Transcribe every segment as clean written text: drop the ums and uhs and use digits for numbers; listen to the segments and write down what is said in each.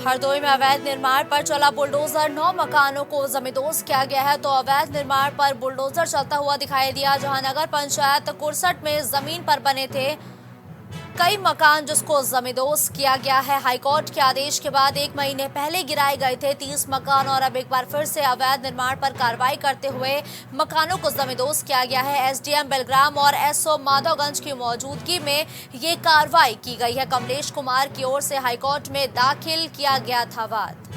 हरदोई में अवैध निर्माण पर चला बुलडोजर, 9 मकानों को जमींदोज किया गया है। तो अवैध निर्माण पर बुलडोजर चलता हुआ दिखाई दिया, जहां नगर पंचायत कुरसट में जमीन पर बने थे कई मकान जिसको जमींदोज किया गया है। हाईकोर्ट के आदेश के बाद 1 महीने पहले गिराए गए थे 30 मकान और अब एक बार फिर से अवैध निर्माण पर कार्रवाई करते हुए मकानों को जमींदोज किया गया है। एसडीएम बेलग्राम और एसओ माधवगंज की मौजूदगी में ये कार्रवाई की गई है। कमलेश कुमार की ओर से हाईकोर्ट में दाखिल किया गया था वाद।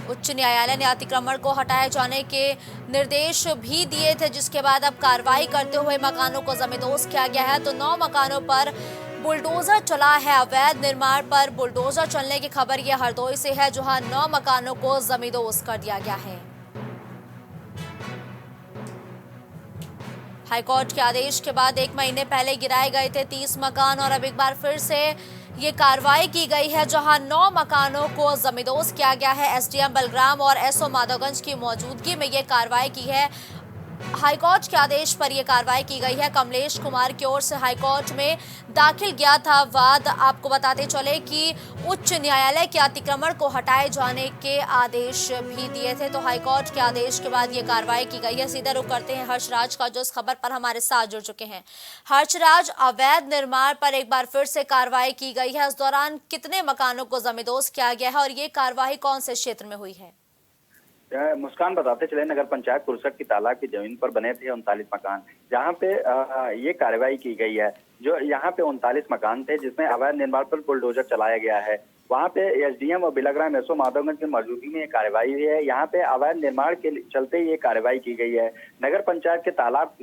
उच्च न्यायालय ने अतिक्रमण को हटाए जाने के निर्देश भी दिए थे, जिसके बाद अब कार्रवाई करते हुए मकानों को जमींदोज किया गया है। तो 9 मकानों पर बुलडोजर चला है। अवैध निर्माण पर बुलडोजर चलने की खबर यह हरदोई से है, जहां 9 मकानों को जमींदोज कर दिया गया है। हाईकोर्ट के आदेश के बाद 1 महीने पहले गिराए गए थे 30 मकान और अब एक बार फिर से ये कार्रवाई की गई है, जहां 9 मकानों को जमींदोज किया गया है। एसडीएम बलग्राम और एसओ माधवगंज की मौजूदगी में ये कार्रवाई की है। हाईकोर्ट के आदेश पर यह कार्रवाई की गई है। कमलेश कुमार की ओर से हाईकोर्ट में दाखिल गया था वाद। आपको बताते चले कि उच्च न्यायालय के अतिक्रमण को हटाए जाने के आदेश भी दिए थे। तो हाईकोर्ट के आदेश के बाद ये कार्रवाई की गई है। सीधा रुख करते हैं हर्षराज का, जो इस खबर पर हमारे साथ जुड़ चुके हैं। हर्षराज, अवैध निर्माण पर एक बार फिर से कार्रवाई की गई है। इस दौरान कितने मकानों को जमींदोज किया गया है और ये कार्रवाई कौन से क्षेत्र में हुई है? मुस्कान, बताते चले नगर पंचायत कुरसट की तालाब की जमीन पर बने थे 39 मकान, जहां पे ये कार्रवाई की गई है। जो यहाँ पे 39 मकान थे जिसमें अवैध निर्माण पर बुलडोजर चलाया गया है। वहाँ पे एसडीएम और बेलग्राम एसओ माधवगंज की मौजूदगी में ये कार्रवाई हुई है। यहाँ पे अवैध निर्माण के चलते ये कार्रवाई की गई है। नगर पंचायत के तालाब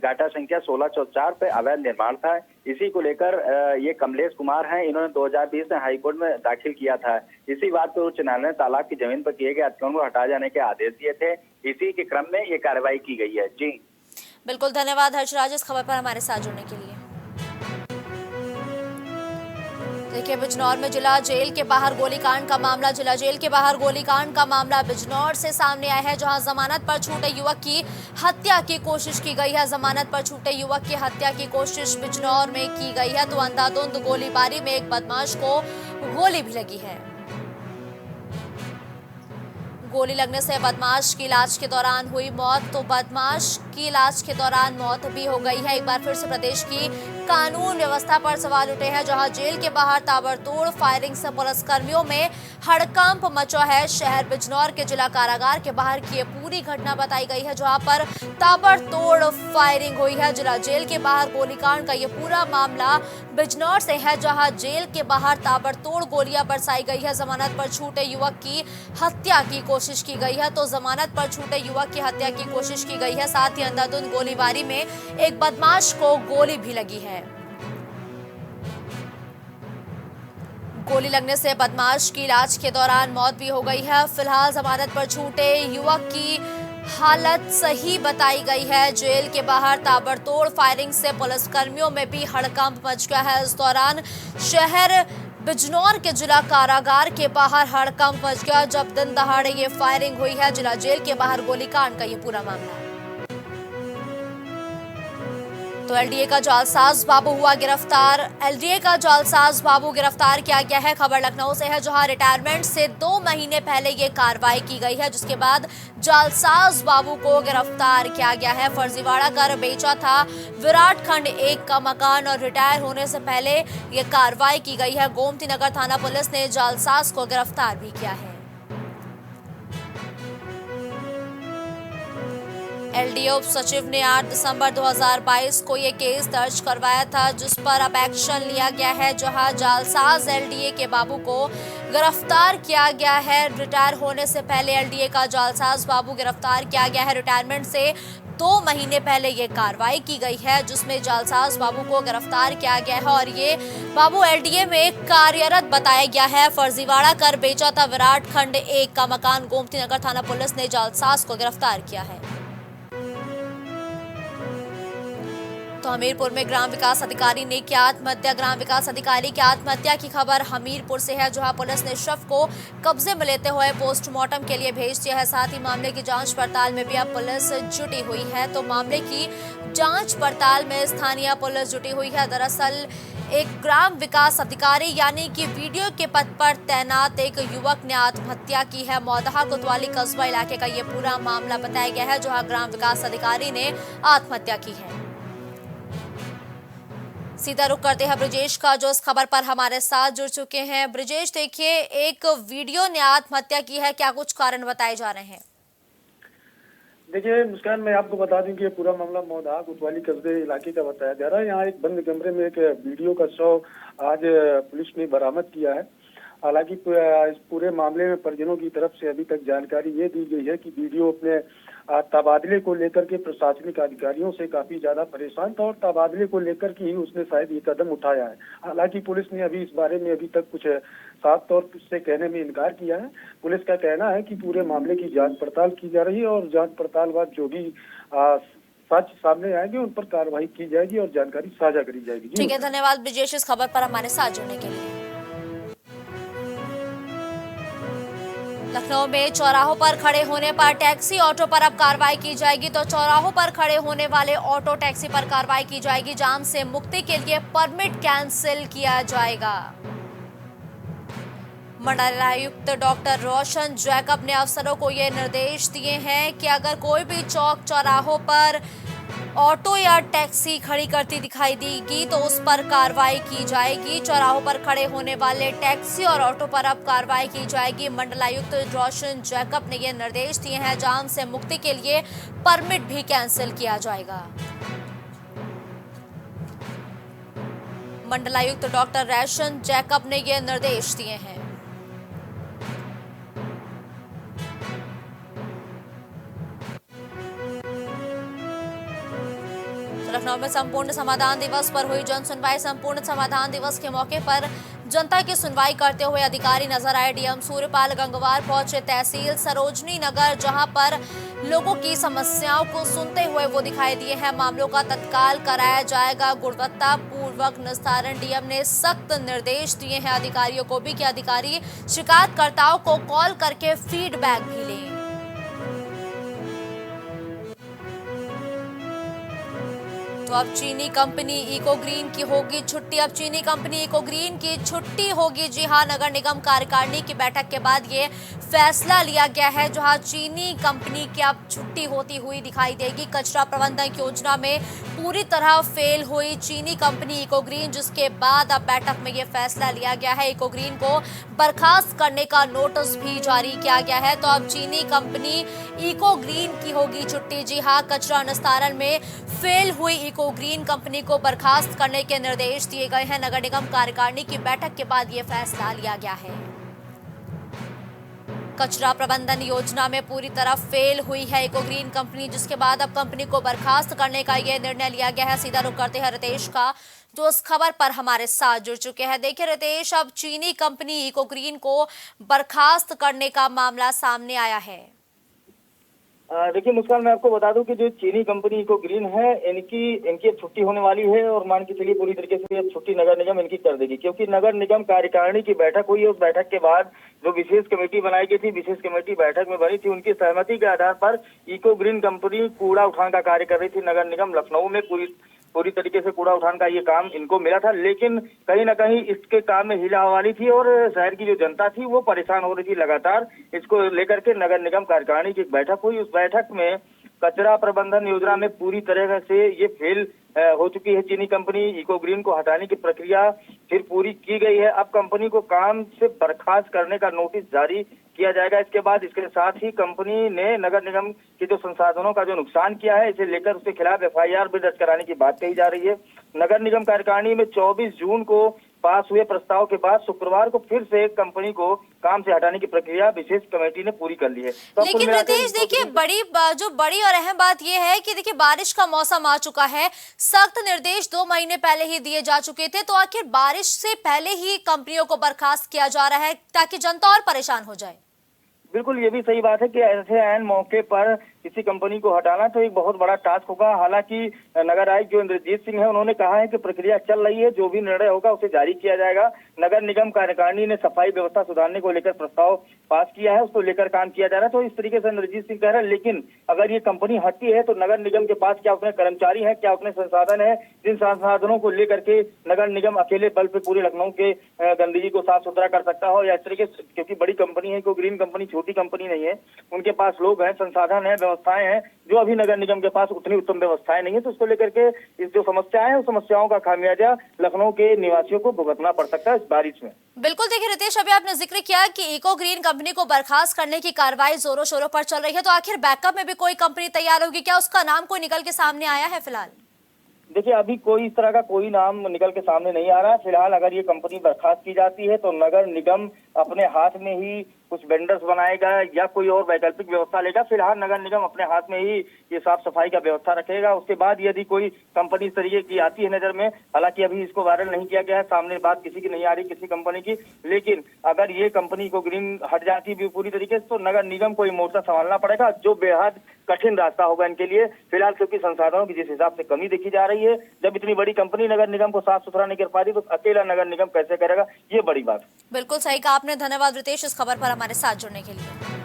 गाटा संख्या 1604 पे अवैध निर्माण था। इसी को लेकर ये कमलेश कुमार हैं, इन्होंने 2020 में हाईकोर्ट में दाखिल किया था। इसी बात पर उच्च न्यायालय ने तालाब की जमीन पर किए गए अतिक्रमण को हटा जाने के आदेश दिए थे। इसी के क्रम में ये कार्रवाई की गई है। जी बिल्कुल, धन्यवाद हर्षराज इस खबर पर हमारे साथ जुड़ने के लिए। देखिए, बिजनौर में जिला जेल के बाहर गोलीकांड का मामला। जिला जेल के बाहर गोलीकांड का मामला बिजनौर से सामने आया है, जहां जमानत पर छूटे युवक की हत्या की कोशिश की गई है। जमानत पर छूटे युवक की हत्या की कोशिश बिजनौर में की गई है। तो अंधाधुंध गोलीबारी में एक बदमाश को गोली भी लगी है। गोली लगने से बदमाश की इलाज के दौरान हुई मौत। तो बदमाश की इलाज के दौरान मौत भी हो गई है। एक बार फिर से प्रदेश की कानून व्यवस्था पर सवाल उठे हैं, जहां जेल के बाहर ताबड़तोड़ फायरिंग से पुलिसकर्मियों में हड़कंप मचा है। शहर बिजनौर के जिला कारागार के बाहर की ये पूरी घटना बताई गई है, जहां पर ताबड़तोड़ फायरिंग हुई है। जिला जेल के बाहर गोलीकांड का ये पूरा मामला बिजनौर से है, जहां जेल के बाहर ताबड़तोड़ गोलियां बरसाई गई है। जमानत पर छूटे युवक की हत्या की कोशिश की गई है। तो जमानत पर छूटे युवक की हत्या की कोशिश की गई है। साथ ही अंधाधुंध गोलीबारी में एक बदमाश को गोली भी लगी है। गोली लगने से बदमाश की इलाज के दौरान मौत भी हो गई है। फिलहाल जमानत पर छूटे युवक की हालत सही बताई गई है। जेल के बाहर ताबड़तोड़ फायरिंग से पुलिसकर्मियों में भी हड़कंप मच गया है। इस दौरान शहर बिजनौर के जिला कारागार के बाहर हड़कंप मच गया, जब दिन दहाड़े ये फायरिंग हुई है। जिला जेल के बाहर गोलीकांड का ये पूरा मामला। तो एलडीए का जालसाज बाबू हुआ गिरफ्तार। एलडीए का जालसाज बाबू गिरफ्तार किया गया है। खबर लखनऊ से है, जहां रिटायरमेंट से 2 महीने पहले ये कार्रवाई की गई है, जिसके बाद जालसाज बाबू को गिरफ्तार किया गया है। फर्जीवाड़ा कर बेचा था विराट खंड 1 का मकान और रिटायर होने से पहले ये कार्रवाई की गई है। गोमती नगर थाना पुलिस ने जालसाज को गिरफ्तार भी किया है। एलडीए उप सचिव ने 8 दिसंबर 2022 को ये केस दर्ज करवाया था, जिस पर अब एक्शन लिया गया है, जहां जालसाज एलडीए के बाबू को गिरफ्तार किया गया है। रिटायर होने से पहले एलडीए का जालसाज बाबू गिरफ्तार किया गया है। रिटायरमेंट से 2 महीने पहले ये कार्रवाई की गई है, जिसमें जालसाज बाबू को गिरफ्तार किया गया है और ये बाबू एलडीए में कार्यरत बताया गया है। फर्जीवाड़ा कर बेचा था विराट खंड 1 का मकान। गोमती नगर थाना पुलिस ने जालसाज को गिरफ्तार किया है। तो हमीरपुर में ग्राम विकास अधिकारी ने किया आत्महत्या। ग्राम विकास अधिकारी की आत्महत्या की खबर हमीरपुर से है, जहां पुलिस ने शव को कब्जे में लेते हुए पोस्टमार्टम के लिए भेज दिया है। साथ ही मामले की जांच पड़ताल में भी अब पुलिस जुटी हुई है। तो मामले की जांच पड़ताल में स्थानीय पुलिस जुटी हुई है। दरअसल एक ग्राम विकास अधिकारी यानी कि वीडियो के पद पर तैनात एक युवक ने आत्महत्या की है। मौदहा कोतवाली कस्बा इलाके का ये पूरा मामला बताया गया है, जहां ग्राम विकास अधिकारी ने आत्महत्या की है। सीधा रुख करते हैं ब्रिजेश का, जो इस खबर पर हमारे साथ जुड़ चुके हैं। ब्रिजेश, देखिए, एक वीडियो ने आत्महत्या की है, क्या कुछ कारण बताए जा रहे हैं? देखिए मुस्कान, मैं आपको बता दूं कि ये पूरा मामला मौदहा कोतवाली कस्बे इलाके का बताया जा रहा है। यहाँ एक बंद कमरे में एक वीडियो का शव आज पुलिस ने बरामद किया है। हालांकि इस पूरे मामले में परिजनों की तरफ से अभी तक जानकारी ये दी गई है कि वीडियो अपने तबादले को लेकर के प्रशासनिक अधिकारियों से काफी ज्यादा परेशान था और तबादले को लेकर के ही उसने शायद ये कदम उठाया है। हालांकि पुलिस ने अभी इस बारे में अभी तक कुछ साफ तौर से कहने में इनकार किया है। पुलिस का कहना है कि पूरे मामले की जांच पड़ताल की जा रही है और जांच पड़ताल बाद जो भी सच सामने आएंगे उन पर कार्रवाई की जाएगी और जानकारी साझा करी जाएगी। ठीक है, धन्यवाद ब्रिजेश इस खबर पर हमारे साथ जुड़ने के लिए। लखनऊ में चौराहों पर खड़े होने पर टैक्सी ऑटो पर अब कार्रवाई की जाएगी। तो चौराहों पर खड़े होने वाले ऑटो टैक्सी पर कार्रवाई की जाएगी। जाम से मुक्ति के लिए परमिट कैंसिल किया जाएगा। मंडलायुक्त डॉक्टर रोशन जैकब ने अफसरों को ये निर्देश दिए हैं कि अगर कोई भी चौक चौराहों पर ऑटो या टैक्सी खड़ी करती दिखाई देगी तो उस पर कार्रवाई की जाएगी। चौराहों पर खड़े होने वाले टैक्सी और ऑटो पर अब कार्रवाई की जाएगी। मंडलायुक्त रोशन जैकब ने ये निर्देश दिए हैं। जाम से मुक्ति के लिए परमिट भी कैंसिल किया जाएगा। मंडलायुक्त डॉक्टर रोशन जैकब ने ये निर्देश दिए हैं। लखनऊ में संपूर्ण समाधान दिवस पर हुई जन सुनवाई। संपूर्ण समाधान दिवस के मौके पर जनता की सुनवाई करते हुए अधिकारी नजर आए। डीएम सूर्यपाल गंगवार पहुंचे तहसील सरोजनी नगर, जहां पर लोगों की समस्याओं को सुनते हुए वो दिखाई दिए हैं। मामलों का तत्काल कराया जाएगा गुणवत्ता पूर्वक निस्तारण। डीएम ने सख्त निर्देश दिए हैं अधिकारियों को भी कि अधिकारी शिकायतकर्ताओं को कॉल करके फीडबैक भी लें। तो अब चीनी कंपनी इको ग्रीन की होगी छुट्टी। अब चीनी कंपनी इको ग्रीन की छुट्टी होगी। जी हां, नगर निगम कार्यकारिणी की बैठक के बाद ये फैसला लिया गया है, जहां चीनी कंपनी की अब छुट्टी होती हुई दिखाई देगी। कचरा प्रबंधन योजना में पूरी तरह फेल हुई चीनी कंपनी इको ग्रीन, जिसके बाद अब बैठक में ये फैसला लिया गया है। इको ग्रीन को बर्खास्त करने का नोटिस भी जारी किया गया है। तो अब चीनी कंपनी इको ग्रीन की होगी छुट्टी। जी हां, कचरा निस्तारण में फेल हुई इको ग्रीन कंपनी को बर्खास्त करने के निर्देश दिए गए हैं। नगर निगम कार्यकारिणी की बैठक के बाद ये फैसला लिया गया है। कचरा प्रबंधन योजना में पूरी तरह फेल हुई है इको ग्रीन कंपनी, जिसके बाद अब कंपनी को बर्खास्त करने का यह निर्णय लिया गया है। सीधा रुख करते हैं रितेश का, जो इस खबर पर हमारे साथ जुड़ चुके हैं। देखिए रितेश, अब चीनी कंपनी इको ग्रीन को बर्खास्त करने का मामला सामने आया है। देखिए मुस्कान, मैं आपको बता दूं कि जो चीनी कंपनी इको ग्रीन है, इनकी अब छुट्टी होने वाली है और मान के चलिए पूरी तरीके से अब छुट्टी नगर निगम इनकी कर देगी, क्योंकि नगर निगम कार्यकारिणी की बैठक हुई है। उस बैठक के बाद जो विशेष कमेटी बनाई गई थी, विशेष कमेटी बैठक में बनी थी, उनकी सहमति के आधार पर इको ग्रीन कंपनी कूड़ा उठान का कार्य कर रही थी। नगर निगम लखनऊ में पूरी तरीके से कूड़ा उठान का ये काम इनको मिला था, लेकिन कहीं ना कहीं इसके काम में हिला हवाली थी और शहर की जो जनता थी वो परेशान हो रही थी लगातार। इसको लेकर के नगर निगम कार्यकारिणी की एक बैठक हुई। उस बैठक में कचरा प्रबंधन योजना में पूरी तरह से ये फेल हो चुकी है चीनी कंपनी। इको ग्रीन को हटाने की प्रक्रिया फिर पूरी की गई है। अब कंपनी को काम से बर्खास्त करने का नोटिस जारी किया जाएगा। इसके बाद इसके साथ ही कंपनी ने नगर निगम के जो संसाधनों का जो नुकसान किया है, इसे लेकर उसके खिलाफ एफआईआर भी दर्ज कराने की बात कही जा रही है। नगर निगम कार्यकारिणी में 24 जून को पास हुए प्रस्ताव के बाद शुक्रवार को फिर से कंपनी को काम से हटाने की प्रक्रिया विशेष कमेटी ने पूरी कर ली है। तो लेकिन रितेश, देखिए बड़ी और अहम बात यह है कि देखिए बारिश का मौसम आ चुका है। सख्त निर्देश 2 महीने पहले ही दिए जा चुके थे, तो आखिर बारिश से पहले ही कंपनियों को बर्खास्त किया जा रहा है ताकि जनता और परेशान हो जाए। बिल्कुल, ये भी सही बात है कि ऐसे ऐन मौके पर किसी कंपनी को हटाना तो एक बहुत बड़ा टास्क होगा। हालांकि नगर आयुक्त जो इंद्रजीत सिंह है उन्होंने कहा है कि प्रक्रिया चल रही है, जो भी निर्णय होगा उसे जारी किया जाएगा। नगर निगम कार्यकारिणी ने सफाई व्यवस्था सुधारने को लेकर प्रस्ताव पास किया है, उसको लेकर काम किया जा रहा है। तो इस तरीके से इंद्रजीत सिंह कह रहे हैं। लेकिन अगर ये कंपनी हटती है तो नगर निगम के पास क्या उतने कर्मचारी हैं, क्या उतने संसाधन है, जिन संसाधनों को लेकर के नगर निगम अकेले बल पे पूरे लखनऊ के गंदगी को साफ सुथरा कर सकता हो, या इस तरीके से, क्योंकि बड़ी कंपनी है, कोई ग्रीन कंपनी छोटी कंपनी नहीं है, उनके पास लोग हैं, संसाधन है, व्यवस्थाएं हैं, जो अभी नगर निगम के पास उतनी उत्तम व्यवस्थाएं नहीं है। तो उसको लेकर के इस जो समस्याएं हैं उस समस्याओं का खामियाजा लखनऊ के निवासियों को भुगतना पड़ सकता है इस बारिश में। बिल्कुल, देखिए रितेश, अभी आपने जिक्र किया कि इको ग्रीन कंपनी को बर्खास्त करने की कार्रवाई जोरों शोरों पर चल रही है, तो आखिर बैकअप में भी कोई कंपनी तैयार होगी क्या? उसका नाम कोई निकल के सामने आया है फिलहाल? देखिए, अभी कोई इस तरह का कोई नाम निकल के सामने नहीं आ रहा है। फिलहाल अगर ये कंपनी बर्खास्त की जाती है तो नगर निगम अपने हाथ में ही कुछ वेंडर्स बनाएगा या कोई और वैकल्पिक व्यवस्था लेगा। फिलहाल नगर निगम अपने हाथ में ही ये साफ सफाई का व्यवस्था रखेगा। उसके बाद यदि कोई कंपनी इस तरीके की आती है नजर में, हालांकि अभी इसको वायरल नहीं किया गया है, सामने बात किसी की नहीं आ रही, किसी कंपनी की, लेकिन अगर ये कंपनी को ग्रीन हट जाती भी पूरी तरीके से तो नगर निगम को ये मोर्चा संभालना पड़ेगा, जो बेहद कठिन रास्ता होगा इनके लिए। फिलहाल क्योंकि संसाधनों की जिस हिसाब से कमी देखी जा रही है, जब इतनी बड़ी कंपनी नगर निगम को साफ सुथरा नहीं कर पा रही तो अकेला नगर निगम कैसे करेगा, ये बड़ी बात। बिल्कुल सही कहा आपने। धन्यवाद रितेश इस खबर पर हमारे साथ जुड़ने के लिए।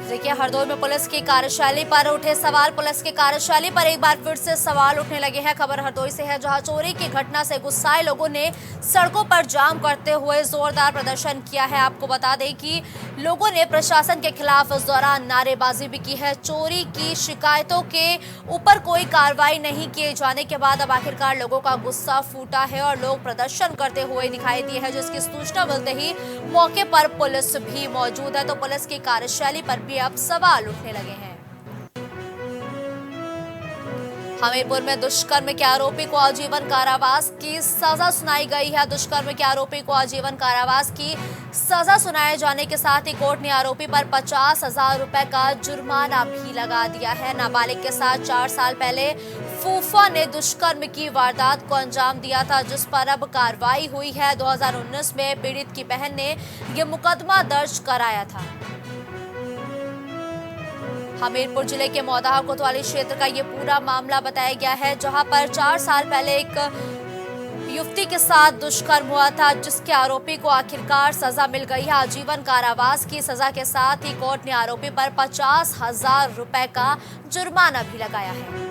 देखिए, हरदोई में पुलिस की कार्यशैली पर उठे सवाल। पुलिस की कार्यशैली पर एक बार फिर से सवाल उठने लगे हैं। खबर हरदोई से है, जहां चोरी की घटना से गुस्साए लोगों ने सड़कों पर जाम करते हुए जोरदार प्रदर्शन किया है। आपको बता दें कि लोगों ने प्रशासन के खिलाफ इस दौरान नारेबाजी भी की है। चोरी की शिकायतों के ऊपर कोई कार्रवाई नहीं किए जाने के बाद अब आखिरकार लोगों का गुस्सा फूटा है और लोग प्रदर्शन करते हुए दिखाई दिए हैं, जिसकी सूचना मिलते ही मौके पर पुलिस भी मौजूद है। तो पुलिस की कार्यशैली पर भी अब सवाल उठने लगे हैं। हमीरपुर में दुष्कर्म के आरोपी को आजीवन कारावास की सजा सुनाई गई है। दुष्कर्म के आरोपी को आजीवन कारावास की सजा सुनाए जाने के साथ ही कोर्ट ने आरोपी पर 50,000 रुपए का जुर्माना भी लगा दिया है। नाबालिग के साथ 4 साल पहले फूफा ने दुष्कर्म की वारदात को अंजाम दिया था, जिस पर अब कार्रवाई हुई है। 2019 में पीड़ित की बहन ने यह मुकदमा दर्ज कराया था। हमीरपुर जिले के मौदाहा कोतवाली क्षेत्र का ये पूरा मामला बताया गया है, जहां पर 4 साल पहले एक युवती के साथ दुष्कर्म हुआ था, जिसके आरोपी को आखिरकार सजा मिल गई है। आजीवन कारावास की सजा के साथ ही कोर्ट ने आरोपी पर 50,000 रुपए का जुर्माना भी लगाया है।